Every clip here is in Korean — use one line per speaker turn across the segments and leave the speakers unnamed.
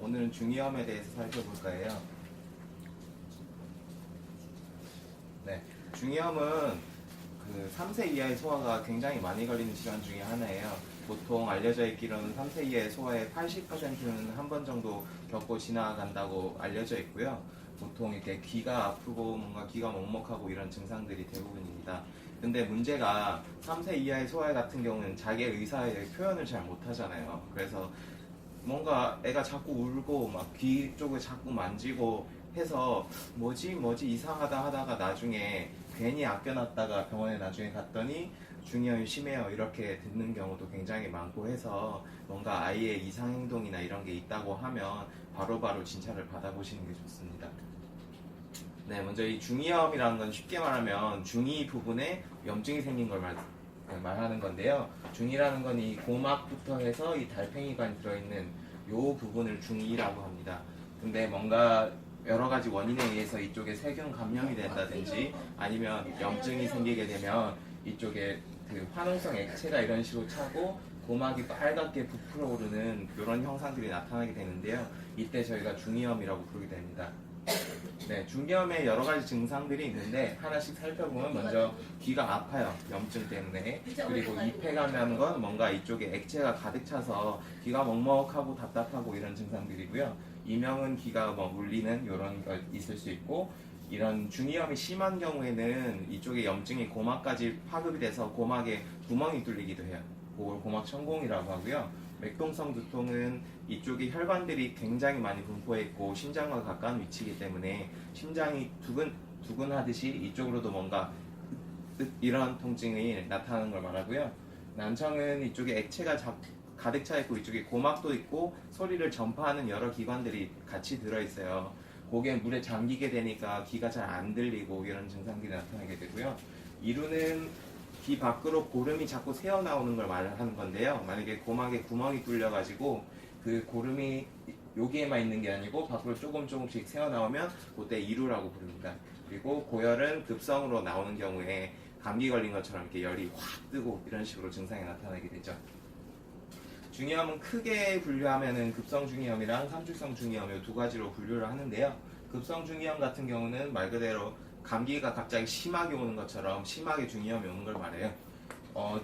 오늘은 중이염에 대해서 살펴볼 거예요. 네, 중이염은 3세 이하의 소아가 굉장히 많이 걸리는 질환 중에 하나예요. 보통 알려져 있기로는 3세 이하의 소아의 80%는 한 번 정도 겪고 지나간다고 알려져 있고요. 보통 이렇게 귀가 아프고 뭔가 귀가 먹먹하고 이런 증상들이 대부분입니다. 근데 문제가 3세 이하의 소아 같은 경우는 자기의 의사의 표현을 잘 못하잖아요. 그래서 뭔가 애가 자꾸 울고 막 귀 쪽을 자꾸 만지고 해서 뭐지 이상하다 하다가 나중에 괜히 아껴놨다가 병원에 나중에 갔더니 중이염이 심해요 이렇게 듣는 경우도 굉장히 많고 해서 뭔가 아이의 이상 행동이나 이런 게 있다고 하면 바로바로 진찰을 받아보시는 게 좋습니다. 네, 먼저 이 중이염이라는 건 쉽게 말하면 중이 부분에 염증이 생긴 걸 말하는 건데요. 중이라는 건 이 고막부터 해서 이 달팽이관이 들어있는 요 부분을 중이라고 합니다. 근데 뭔가 여러 가지 원인에 의해서 이쪽에 세균 감염이 된다든지 아니면 염증이 생기게 되면 이쪽에 화농성 액체가 이런 식으로 차고 고막이 빨갛게 부풀어 오르는 이런 형상들이 나타나게 되는데요. 이때 저희가 중이염이라고 부르게 됩니다. 네, 중이염에 여러 가지 증상들이 있는데 하나씩 살펴보면 먼저 귀가 아파요. 염증 때문에. 그리고 입회감이라는 건 뭔가 이쪽에 액체가 가득 차서 귀가 먹먹하고 답답하고 이런 증상들이고요. 이명은 귀가 울리는 이런 거 있을 수 있고 이런 중이염이 심한 경우에는 이쪽에 염증이 고막까지 파급이 돼서 고막에 구멍이 뚫리기도 해요. 그걸 고막 천공이라고 하고요. 맥동성 두통은 이쪽에 혈관들이 굉장히 많이 분포해 있고 심장과 가까운 위치이기 때문에 심장이 두근하듯이 이쪽으로도 뭔가 이런 통증이 나타나는 걸 말하고요. 난청은 이쪽에 액체가 가득 차 있고 이쪽에 고막도 있고 소리를 전파하는 여러 기관들이 같이 들어있어요. 그게 물에 잠기게 되니까 귀가 잘 안 들리고 이런 증상들이 나타나게 되고요. 이루는 귀 밖으로 고름이 자꾸 새어나오는 걸 말하는 건데요. 만약에 고막에 구멍이 뚫려가지고 그 고름이 여기에만 있는 게 아니고 밖으로 조금씩 새어나오면 그때 이루라고 부릅니다. 그리고 고열은 급성으로 나오는 경우에 감기 걸린 것처럼 이렇게 열이 확 뜨고 이런 식으로 증상이 나타나게 되죠. 중이염은 크게 분류하면은 급성 중이염이랑 삼출성 중이염 이 두 가지로 분류를 하는데요. 급성 중이염 같은 경우는 말 그대로 감기가 갑자기 심하게 오는 것처럼 심하게 중이염이 오는 걸 말해요.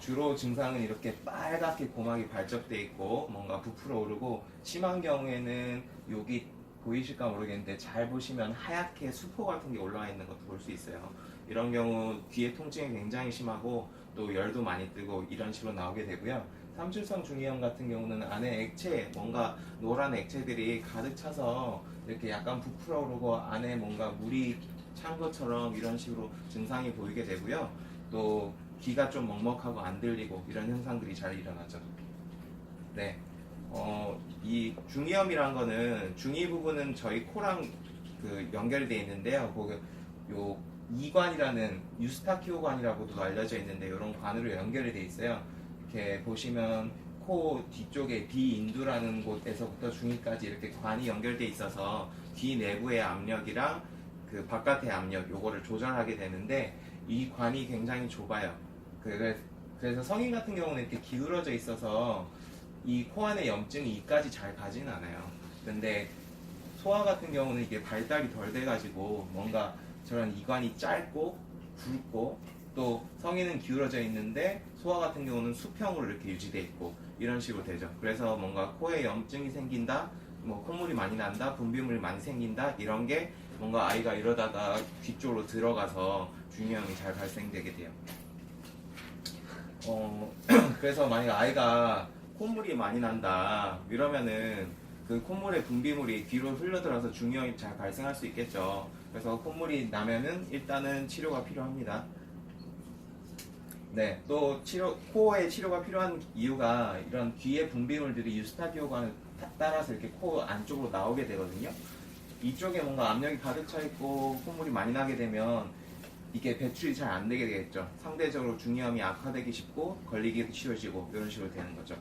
주로 증상은 이렇게 빨갛게 고막이 발적돼 있고 뭔가 부풀어 오르고 심한 경우에는 여기 보이실까 모르겠는데 잘 보시면 하얗게 수포 같은 게 올라와 있는 것도 볼 수 있어요. 이런 경우 귀의 통증이 굉장히 심하고 또 열도 많이 뜨고 이런 식으로 나오게 되고요. 삼출성 중이염 같은 경우는 안에 액체, 뭔가 노란 액체들이 가득 차서 이렇게 약간 부풀어 오르고 안에 뭔가 물이 찬 것처럼 이런 식으로 증상이 보이게 되고요. 또 귀가 좀 먹먹하고 안 들리고 이런 현상들이 잘 일어나죠. 네, 이 중이염이란 거는 중이 부분은 저희 코랑 연결되어 있는데요. 요 이관이라는 유스타키오관이라고도 알려져 있는데 이런 관으로 연결이 되어 있어요. 이렇게 보시면 코 뒤쪽에 비인두라는 곳에서부터 중이까지 이렇게 관이 연결되어 있어서 귀 내부의 압력이랑 바깥의 압력 요거를 조절하게 되는데 이 관이 굉장히 좁아요. 그래서 성인 같은 경우는 이렇게 기울어져 있어서 이 코 안에 염증이 이까지 잘 가지는 않아요. 근데 소아 같은 경우는 이게 발달이 덜 돼가지고 뭔가 저런 이관이 짧고 굵고 또 성인은 기울어져 있는데 소아 같은 경우는 수평으로 이렇게 유지돼 있고 이런 식으로 되죠. 그래서 뭔가 코에 염증이 생긴다, 콧물이 많이 난다, 분비물이 많이 생긴다 이런 게 뭔가 아이가 이러다가 귀 쪽으로 들어가서 중이염이 잘 발생되게 돼요. 그래서 만약 아이가 콧물이 많이 난다 이러면은 그 콧물의 분비물이 귀로 흘러들어서 중이염이 잘 발생할 수 있겠죠. 그래서 콧물이 나면은 일단은 치료가 필요합니다. 네, 또 코의 치료가 필요한 이유가 이런 귀의 분비물들이 유스타키오관을 따라서 이렇게 코 안쪽으로 나오게 되거든요. 이쪽에 뭔가 압력이 가득 차 있고 콧물이 많이 나게 되면 이게 배출이 잘 안 되게 되겠죠. 상대적으로 중이염이 악화되기 쉽고 걸리기도 쉬워지고 이런 식으로 되는 거죠.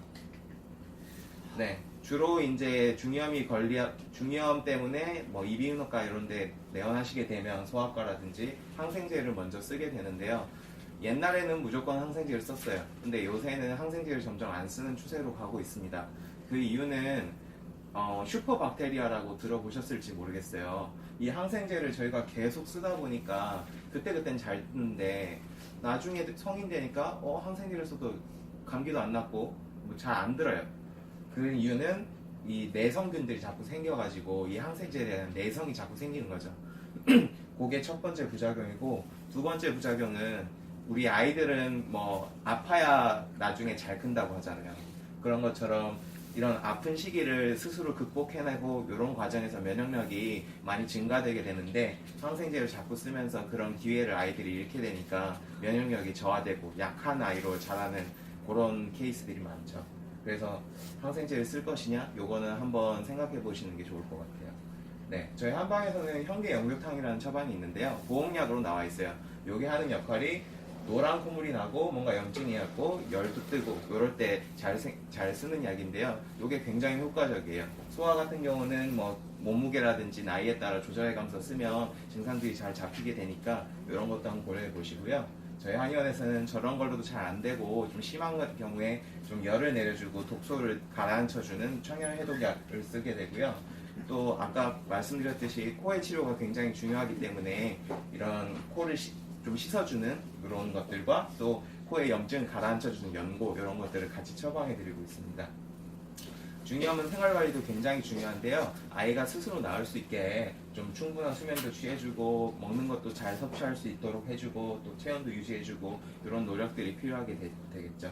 네, 주로 이제 중이염 때문에 이비인후과 이런데 내원하시게 되면 소아과라든지 항생제를 먼저 쓰게 되는데요. 옛날에는 무조건 항생제를 썼어요. 근데 요새는 항생제를 점점 안 쓰는 추세로 가고 있습니다. 그 이유는 슈퍼박테리아라고 들어보셨을지 모르겠어요. 이 항생제를 저희가 계속 쓰다 보니까 그때그땐 잘 듣는데 나중에 성인 되니까 항생제를 써도 감기도 안 낫고 뭐 잘 안 들어요. 그 이유는 이 내성균들이 자꾸 생겨가지고 이 항생제에 대한 내성이 자꾸 생기는 거죠. 그게 첫 번째 부작용이고, 두 번째 부작용은 우리 아이들은 뭐 아파야 나중에 잘 큰다고 하잖아요. 그런 것처럼 이런 아픈 시기를 스스로 극복해내고 이런 과정에서 면역력이 많이 증가되게 되는데, 항생제를 자꾸 쓰면서 그런 기회를 아이들이 잃게 되니까 면역력이 저하되고 약한 아이로 자라는 그런 케이스들이 많죠. 그래서 항생제를 쓸 것이냐, 요거는 한번 생각해 보시는 게 좋을 것 같아요. 네, 저희 한방에서는 현계영육탕이라는 처방이 있는데요. 보험약으로 나와 있어요. 요게 하는 역할이 노란 콧물이 나고 뭔가 염증이 있고 열도 뜨고 이럴 때 잘 쓰는 약인데요. 요게 굉장히 효과적이에요. 소화 같은 경우는 뭐 몸무게라든지 나이에 따라 조절해가면서 쓰면 증상들이 잘 잡히게 되니까 이런 것도 한번 고려해 보시고요. 저희 한의원에서는 저런 걸로도 잘 안 되고 좀 심한 경우에 좀 열을 내려주고 독소를 가라앉혀주는 청열 해독약을 쓰게 되고요. 또 아까 말씀드렸듯이 코의 치료가 굉장히 중요하기 때문에 이런 코를 좀 씻어주는 이런 것들과 또 코의 염증을 가라앉혀주는 연고 이런 것들을 같이 처방해드리고 있습니다. 중요한 생활관리도 굉장히 중요한데요. 아이가 스스로 나을 수 있게 좀 충분한 수면도 취해주고 먹는 것도 잘 섭취할 수 있도록 해주고 또 체온도 유지해주고 이런 노력들이 필요하게 되겠죠.